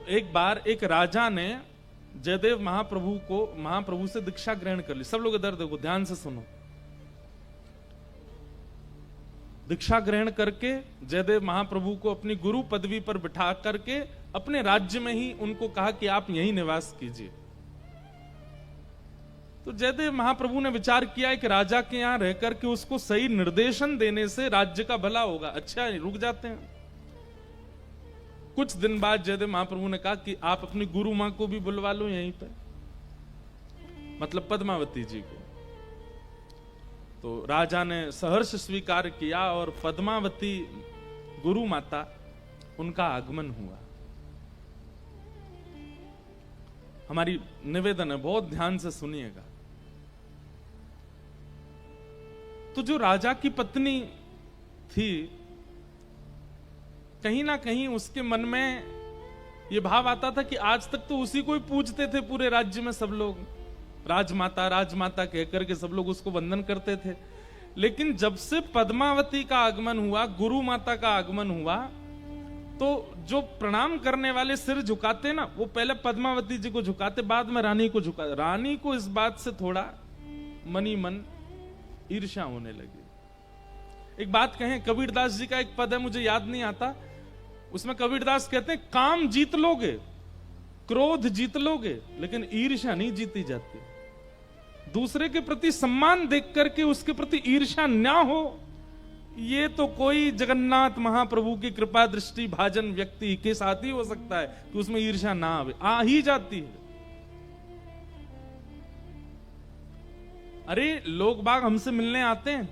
एक बार एक राजा ने जयदेव महाप्रभु से दीक्षा ग्रहण कर ली। सब लोग इधर देखो, ध्यान से सुनो। दीक्षा ग्रहण करके जयदेव महाप्रभु को अपनी गुरु पदवी पर बिठा करके अपने राज्य में ही उनको कहा कि आप यहीं निवास कीजिए। तो जयदेव महाप्रभु ने विचार किया कि राजा के यहां रह करके उसको सही निर्देशन देने से राज्य का भला होगा। अच्छा, रुक जाते हैं। कुछ दिन बाद जयदेव महाप्रभु ने कहा कि आप अपनी गुरु मां को भी बुलवा लो यहीं पे, मतलब पद्मावती जी को। तो राजा ने सहर्ष स्वीकार किया और पद्मावती गुरु माता, उनका आगमन हुआ। हमारी निवेदन है, बहुत ध्यान से सुनिएगा। तो जो राजा की पत्नी थी, कहीं ना कहीं उसके मन में यह भाव आता था कि आज तक तो उसी को ही पूजते थे पूरे राज्य में सब लोग, राजमाता राजमाता कहकर के सब लोग उसको वंदन करते थे। लेकिन जब से पद्मावती का आगमन हुआ, गुरु माता का आगमन हुआ, तो जो प्रणाम करने वाले सिर झुकाते ना, वो पहले पद्मावती जी को झुकाते, बाद में रानी को झुकाते। रानी को इस बात से थोड़ा मनी मन ईर्ष्या होने लगी। एक बात कहें, कबीरदास जी का एक पद है, मुझे याद नहीं आता, उसमें कबीरदास कहते हैं, काम जीत लोगे, क्रोध जीत लोगे, लेकिन ईर्ष्या नहीं जीती जाती। दूसरे के प्रति सम्मान देख करके उसके प्रति ईर्ष्या ना हो, ये तो कोई जगन्नाथ महाप्रभु की कृपा दृष्टि भाजन व्यक्ति के साथ ही हो सकता है कि उसमें ईर्ष्या ना आवे, आ ही जाती है। अरे लोग बाग हमसे मिलने आते हैं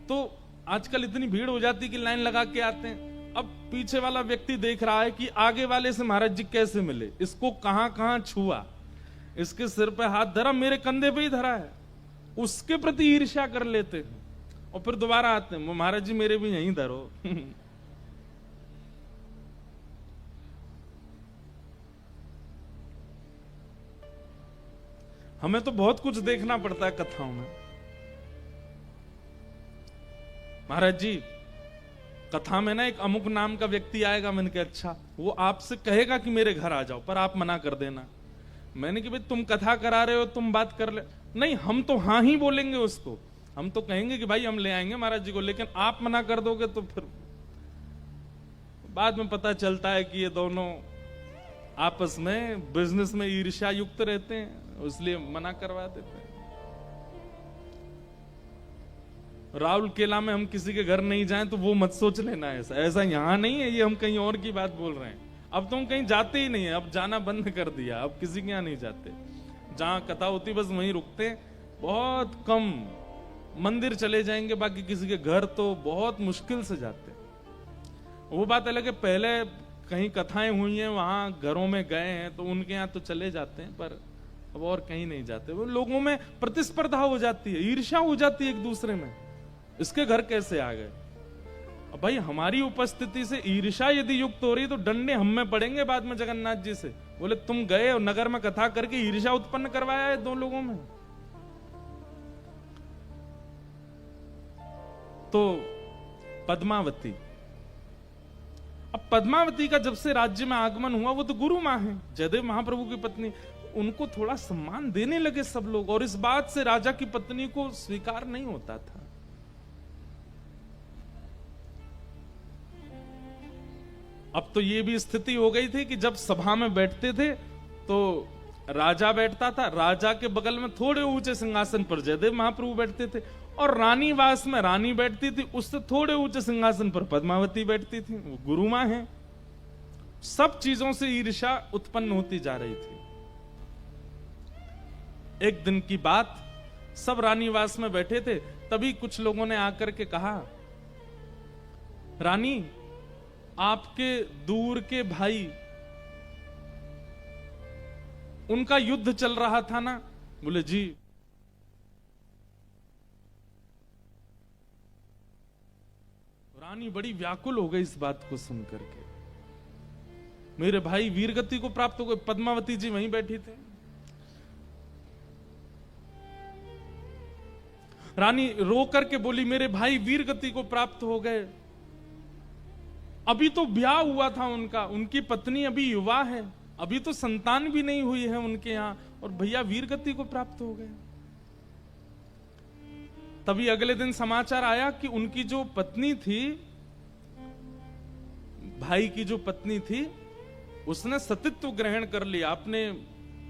तो आजकल इतनी भीड़ हो जाती कि लाइन लगा के आते हैं। अब पीछे वाला व्यक्ति देख रहा है कि आगे वाले से महाराज जी कैसे मिले, इसको कहां कहां छुआ, इसके सिर पे हाथ धरा, मेरे कंधे पे ही धरा है, उसके प्रति ईर्ष्या कर लेते हैं और फिर दोबारा आते हैं, महाराज जी मेरे भी यहीं धरो। हमें तो बहुत कुछ देखना पड़ता है कथाओं में। महाराज जी कथा में ना एक अमुक नाम का व्यक्ति आएगा, मैंने कहा अच्छा, वो आपसे कहेगा कि मेरे घर आ जाओ, पर आप मना कर देना। मैंने कहा भाई तुम कथा करा रहे हो, तुम बात कर ले, नहीं हम तो हाँ ही बोलेंगे उसको, हम तो कहेंगे कि भाई हम ले आएंगे महाराज जी को, लेकिन आप मना कर दोगे तो फिर बाद में पता चलता है कि ये दोनों आपस में बिजनेस में ईर्ष्या युक्त रहते हैं, इसलिए मना करवा देते हैं। राहुल केला में हम किसी के घर नहीं जाएं तो वो मत सोच लेना, ऐसा ऐसा यहां नहीं है, ये हम कहीं और की बात बोल रहे हैं। अब तो हम कहीं जाते ही नहीं है, अब जाना बंद कर दिया, अब किसी के यहां नहीं जाते। जहां कथा होती बस वहीं रुकते, बहुत कम मंदिर चले जाएंगे, बाकी किसी के घर तो बहुत मुश्किल से जाते। वो बात अलग है, पहले कहीं कथाएं हुई हैं वहां घरों में गए हैं तो उनके यहां तो चले जाते हैं, पर अब और कहीं नहीं जाते। वो लोगों में प्रतिस्पर्धा हो जाती है, ईर्ष्या हो जाती है एक दूसरे में, इसके घर कैसे आ गए। अब भाई हमारी उपस्थिति से ईर्ष्या यदि युक्त हो रही तो डंडे हम में पड़ेंगे बाद में जगन्नाथ जी से, बोले तुम गए और नगर में कथा करके ईर्ष्या उत्पन्न करवाया है दो लोगों में। तो पद्मावती, अब पद्मावती का जब से राज्य में आगमन हुआ, वो तो गुरु मां है, जयदेव महाप्रभु की पत्नी, उनको थोड़ा सम्मान देने लगे सब लोग, और इस बात से राजा की पत्नी को स्वीकार नहीं होता था। अब तो ये भी स्थिति हो गई थी कि जब सभा में बैठते थे तो राजा बैठता था, राजा के बगल में थोड़े ऊंचे सिंहासन पर जयदेव महाप्रभु बैठते थे, और रानी वास में रानी बैठती थी, उससे थोड़े ऊंचे सिंहासन पर पद्मावती बैठती थी, वो गुरु मां है। सब चीजों से ईर्ष्या उत्पन्न होती जा रही थी। एक दिन की बात, सब रानीवास में बैठे थे, तभी कुछ लोगों ने आकर के कहा, रानी आपके दूर के भाई, उनका युद्ध चल रहा था ना? बोले जी। रानी बड़ी व्याकुल हो गई इस बात को सुनकर के, मेरे भाई वीरगति को प्राप्त हो गए। पद्मावती जी वहीं बैठी थे। रानी रो करके बोली, मेरे भाई वीरगति को प्राप्त हो गए। अभी तो ब्याह हुआ था उनका, उनकी पत्नी अभी युवा है, अभी तो संतान भी नहीं हुई है उनके यहां, और भैया वीरगति को प्राप्त हो गए। तभी अगले दिन समाचार आया कि उनकी जो पत्नी थी, भाई की जो पत्नी थी, उसने सतीत्व ग्रहण कर लिया, अपने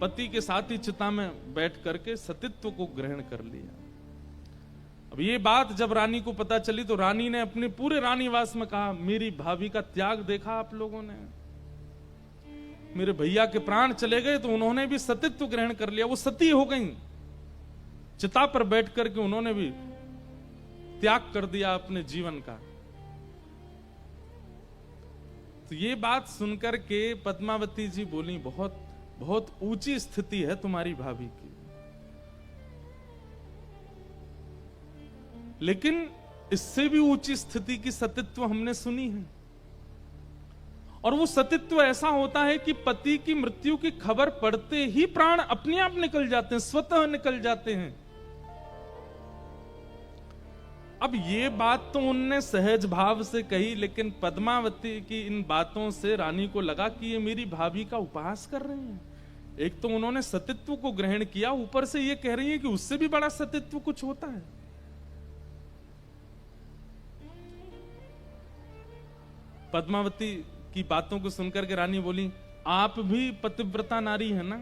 पति के साथ ही चिता में बैठ करके सतीत्व को ग्रहण कर लिया। अब ये बात जब रानी को पता चली तो रानी ने अपने पूरे रानीवास में कहा, मेरी भाभी का त्याग देखा आप लोगों ने, मेरे भैया के प्राण चले गए तो उन्होंने भी सतीत्व ग्रहण कर लिया, वो सती हो गई, चिता पर बैठ करके उन्होंने भी त्याग कर दिया अपने जीवन का। तो ये बात सुनकर के पद्मावती जी बोली, बहुत बहुत ऊंची स्थिति है तुम्हारी भाभी की, लेकिन इससे भी ऊंची स्थिति की सतीत्व हमने सुनी है। और वो सतीत्व ऐसा होता है कि पति की मृत्यु की खबर पड़ते ही प्राण अपने आप निकल जाते हैं, स्वतः निकल जाते हैं। अब ये बात तो उनने सहज भाव से कही, लेकिन पद्मावती की इन बातों से रानी को लगा कि ये मेरी भाभी का उपहास कर रही हैं। एक तो उन्होंने सतीत्व को ग्रहण किया, ऊपर से ये कह रही है कि उससे भी बड़ा सतीत्व कुछ होता है। पद्मावती की बातों को सुनकर के रानी बोली, आप भी पतिव्रता नारी है ना?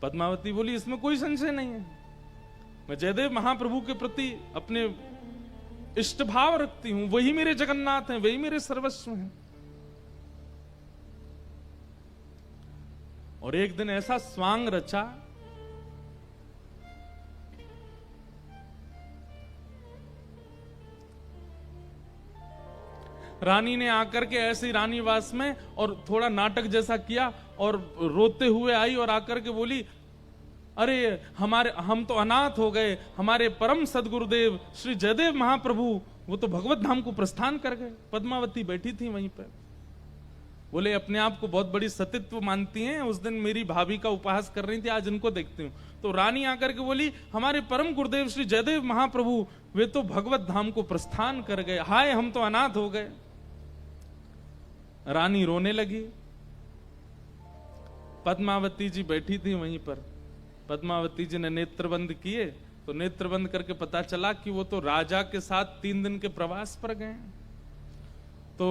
पद्मावती बोली, इसमें कोई संशय नहीं है, मैं जयदेव महाप्रभु के प्रति अपने इष्ट भाव रखती हूं, वही मेरे जगन्नाथ हैं, वही मेरे सर्वस्व हैं। और एक दिन ऐसा स्वांग रचा, रानी ने आकर के ऐसे रानीवास में और थोड़ा नाटक जैसा किया और रोते हुए आई और आकर के बोली, अरे हम तो अनाथ हो गए, हमारे परम सदगुरुदेव श्री जयदेव महाप्रभु वो तो भगवत धाम को प्रस्थान कर गए। पद्मावती बैठी थी वहीं पर, बोले अपने आप को बहुत बड़ी सतीत्व मानती हैं, उस दिन मेरी भाभी का उपहास कर रही थी, आज इनको देखती हूं। तो रानी आकर के बोली, हमारे परम गुरुदेव श्री जयदेव महाप्रभु वे तो भगवत धाम को प्रस्थान कर गए, हाय हम तो अनाथ हो गए। रानी रोने लगी। पद्मावती जी बैठी थी वहीं पर, पद्मावती जी ने नेत्र बंद किए तो नेत्र बंद करके पता चला कि वो तो राजा के साथ 3 दिन के प्रवास पर गए। तो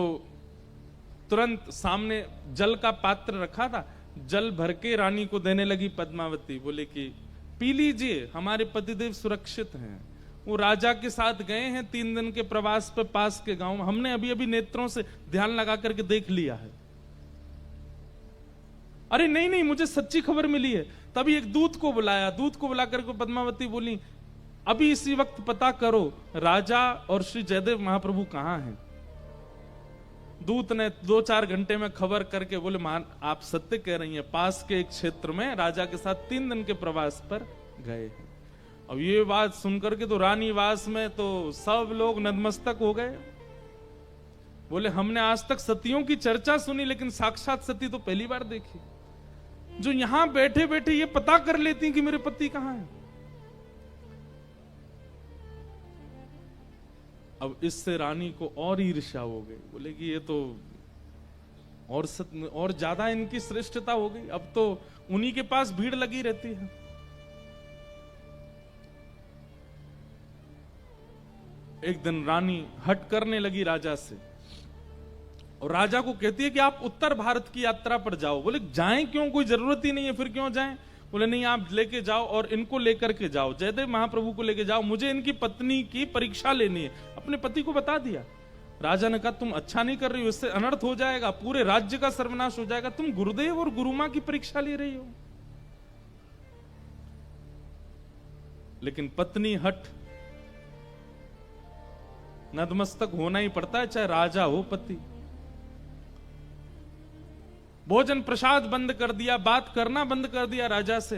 तुरंत सामने जल का पात्र रखा था, जल भर के रानी को देने लगी पद्मावती, बोले कि पी लीजिए, हमारे पतिदेव सुरक्षित हैं, वो राजा के साथ गए हैं 3 दिन के प्रवास पे पास के गांव में, हमने अभी अभी नेत्रों से ध्यान लगा करके देख लिया है। अरे नहीं नहीं, मुझे सच्ची खबर मिली है। तभी एक दूत को बुलाया, दूत को बुला करके पद्मावती बोली, अभी इसी वक्त पता करो राजा और श्री जयदेव महाप्रभु कहां हैं। दूत ने 2-4 घंटे में खबर करके बोले, मान आप सत्य कह रही हैं, पास के एक क्षेत्र में राजा के साथ 3 दिन के प्रवास पर गए हैं। अब ये बात सुनकर के तो रानीवास में तो सब लोग नतमस्तक हो गए। बोले हमने आज तक सतियों की चर्चा सुनी, लेकिन साक्षात सती तो पहली बार देखी, जो यहां बैठे बैठे ये पता कर लेती कि मेरे पति कहां हैं। अब इससे रानी को और ईर्ष्या हो गई, बोले कि ये तो और ज्यादा इनकी श्रेष्ठता हो गई, अब तो उन्हीं के पास भीड़ लगी रहती है। एक दिन रानी हट करने लगी राजा से और राजा को कहती है कि आप उत्तर भारत की यात्रा पर जाओ। बोले जाएं क्यों, कोई जरूरत ही नहीं है, फिर क्यों जाएं? बोले नहीं, आप लेके जाओ और इनको लेकर के जाओ, जयदेव महाप्रभु को लेके जाओ, मुझे इनकी पत्नी की परीक्षा लेनी है। अपने पति को बता दिया। राजा ने कहा तुम अच्छा नहीं कर रही हो, इससे अनर्थ हो जाएगा, पूरे राज्य का सर्वनाश हो जाएगा, तुम गुरुदेव और गुरुमां की परीक्षा ले रही हो। लेकिन पत्नी हट, नतमस्तक होना ही पड़ता है, चाहे राजा हो पति। भोजन प्रसाद बंद कर दिया, बात करना बंद कर दिया राजा से।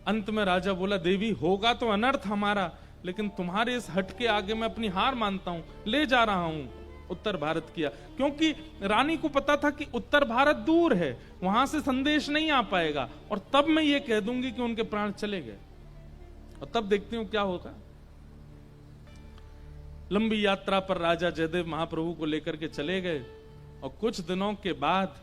अंत में राजा बोला, देवी होगा तो अनर्थ हमारा, लेकिन तुम्हारे इस हट के आगे मैं अपनी हार मानता हूं, ले जा रहा हूं उत्तर भारत किया। क्योंकि रानी को पता था कि उत्तर भारत दूर है, वहां से संदेश नहीं आ पाएगा, और तब मैं ये कह दूंगी कि उनके प्राण चले गए, और तब देखती हूं क्या होगा। लंबी यात्रा पर राजा जयदेव महाप्रभु को लेकर के चले गए और कुछ दिनों के बाद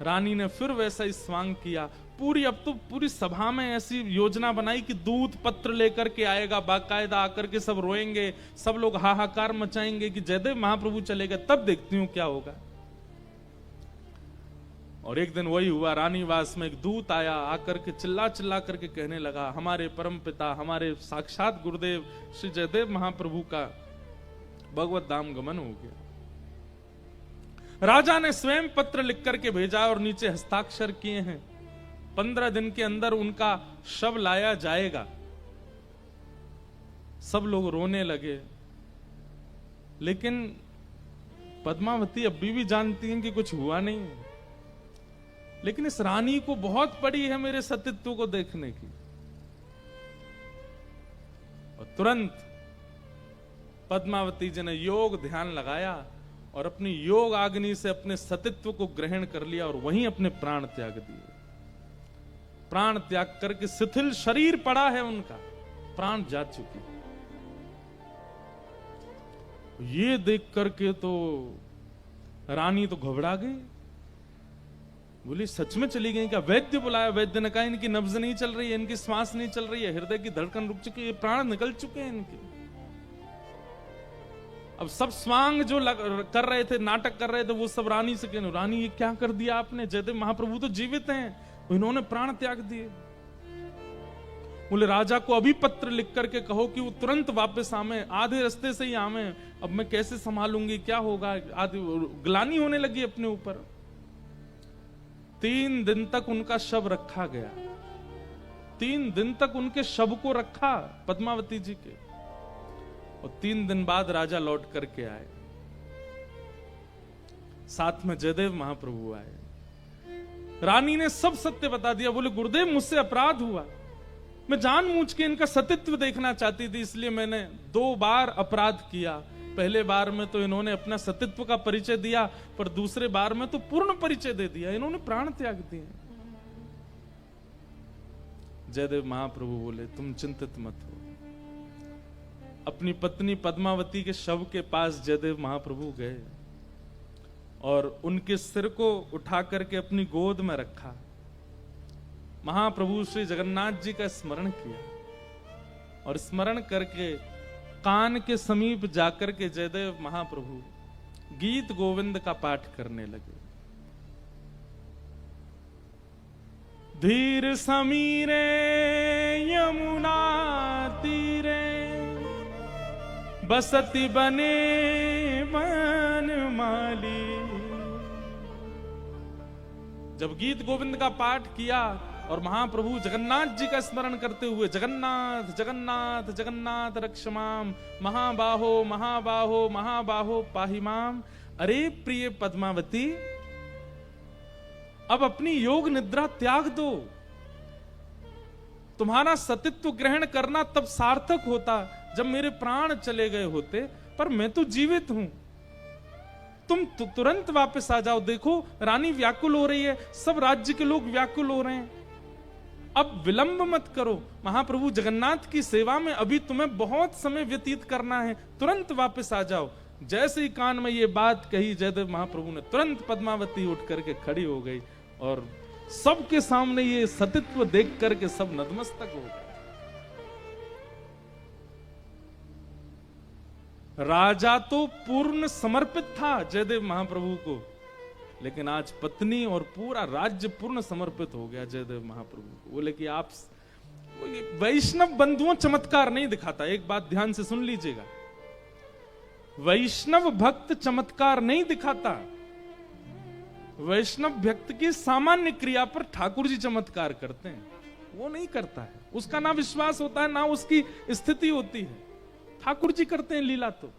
रानी ने फिर वैसा ही स्वांग किया। अब तो पूरी सभा में ऐसी योजना बनाई कि दूत पत्र लेकर के आएगा, बाकायदा आकर के सब रोएंगे, सब लोग हाहाकार मचाएंगे कि जयदेव महाप्रभु चले गए, तब देखती हूं क्या होगा। और एक दिन वही हुआ, रानीवास में एक दूत आया, आकर के चिल्ला चिल्ला करके कहने लगा, हमारे परम पिता, हमारे साक्षात गुरुदेव श्री जयदेव महाप्रभु का भगवत धाम गमन हो गया। राजा ने स्वयं पत्र लिख करके भेजा और नीचे हस्ताक्षर किए हैं, 15 दिन के अंदर उनका शव लाया जाएगा। सब लोग रोने लगे, लेकिन पद्मावती अभी भी जानती हैं कि कुछ हुआ नहीं है। लेकिन इस रानी को बहुत पड़ी है मेरे सतीत्व को देखने की। और तुरंत पद्मावती जी ने योग ध्यान लगाया और अपनी योग अग्नि से अपने सतीत्व को ग्रहण कर लिया और वहीं अपने प्राण त्याग दिए। प्राण त्याग करके शिथिल शरीर पड़ा है उनका, प्राण जा चुके। ये देख करके तो रानी तो घबरा गई, बोली सच में चली गई क्या? वैद्य बुलाया, वैद्य ने कहा इनकी नब्ज नहीं चल रही है, इनकी श्वास नहीं चल रही है, हृदय की धड़कन रुक चुकी है, प्राण निकल चुके हैं इनके। अब सब स्वांग जो कर रहे थे, नाटक कर रहे थे, वो सब रानी से कहने, रानी ये क्या कर दिया आपने? जयदेव महाप्रभु तो जीवित हैं, इन्होंने प्राण त्याग दिए। बोले राजा को अभी पत्र लिख करके कहो कि वो तुरंत वापस आवे, आधे रास्ते से ही आवे, अब मैं कैसे संभालूंगी, क्या होगा? आधी ग्लानि होने लगी अपने ऊपर। 3 दिन तक उनका शव रखा गया, 3 दिन तक उनके शव को रखा पद्मावती जी के। और 3 दिन बाद राजा लौट करके आए, साथ में जयदेव महाप्रभु आए। रानी ने सब सत्य बता दिया। बोले गुरुदेव मुझसे अपराध हुआ, मैं जानबूझ के इनका सतीत्व देखना चाहती थी, इसलिए मैंने 2 बार अपराध किया। पहले बार में तो इन्होंने अपना सतीत्व का परिचय दिया, पर दूसरे बार में तो पूर्ण परिचय दे दिया, इन्होंने प्राण त्याग दिए। जयदेव महाप्रभु बोले तुम चिंतित मत हो। अपनी पत्नी पद्मावती के शव के पास जयदेव महाप्रभु गए और उनके सिर को उठा करके अपनी गोद में रखा। महाप्रभु श्री जगन्नाथ जी का स्मरण किया और स्मरण करके कान के समीप जाकर के जयदेव महाप्रभु गीत गोविंद का पाठ करने लगे। धीर समीरे यमुना तीरे बसती बने बनमाली। जब गीत गोविंद का पाठ किया और महाप्रभु जगन्नाथ जी का स्मरण करते हुए जगन्नाथ जगन्नाथ जगन्नाथ रक्षमाम महाबाहो महाबाहो महाबाहो पाहिमाम। अरे प्रिय पद्मावती, अब अपनी योग निद्रा त्याग दो। तुम्हारा सतीत्व ग्रहण करना तब सार्थक होता जब मेरे प्राण चले गए होते, पर मैं तो जीवित हूं। तुम तुरंत वापस आ जाओ। देखो रानी व्याकुल हो रही है, सब राज्य के लोग व्याकुल हो रहे हैं। अब विलंब मत करो, महाप्रभु जगन्नाथ की सेवा में अभी तुम्हें बहुत समय व्यतीत करना है, तुरंत वापस आ जाओ। जैसे ही कान में ये बात कही, जयदेव महाप्रभु ने तुरंत पद्मावती उठ करके खड़ी हो गई और सबके सामने ये सतीत्व देख करके सब नतमस्तक हो गए। राजा तो पूर्ण समर्पित था जयदेव महाप्रभु को, लेकिन आज पत्नी और पूरा राज्य पूर्ण समर्पित हो गया जयदेव महाप्रभु को। बोले कि आप वैष्णव बंधुओं चमत्कार नहीं दिखाता। एक बात ध्यान से सुन लीजिएगा, वैष्णव भक्त चमत्कार नहीं दिखाता। वैष्णव भक्त की सामान्य क्रिया पर ठाकुर जी चमत्कार करते हैं, वो नहीं करता है। उसका ना विश्वास होता है, ना उसकी स्थिति होती है। ठाकुर जी करते हैं लीला तो।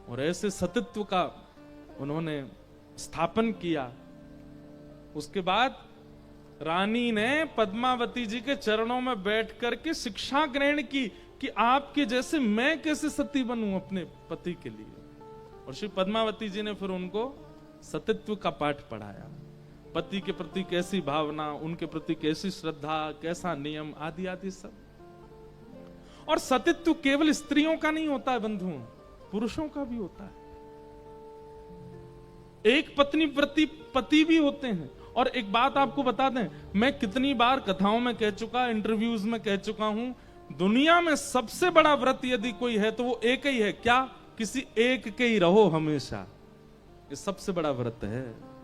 और ऐसे सतीत्व का उन्होंने स्थापन किया। उसके बाद रानी ने पद्मावती जी के चरणों में बैठ करके शिक्षा ग्रहण की कि आपके जैसे मैं कैसे सती बनूं अपने पति के लिए। और श्री पद्मावती जी ने फिर उनको सतीत्व का पाठ पढ़ाया। पति के प्रति कैसी भावना, उनके प्रति कैसी श्रद्धा, कैसा नियम, आदि आदि सब। और सतीत्व केवल स्त्रियों का नहीं होता है बंधुओं, पुरुषों का भी होता है। एक पत्नी प्रति पति भी होते हैं। और एक बात आपको बता दें, मैं कितनी बार कथाओं में कह चुका, इंटरव्यूज में कह चुका हूं, दुनिया में सबसे बड़ा व्रत यदि कोई है तो वो एक ही है। क्या? किसी एक के ही रहो हमेशा, ये सबसे बड़ा व्रत है।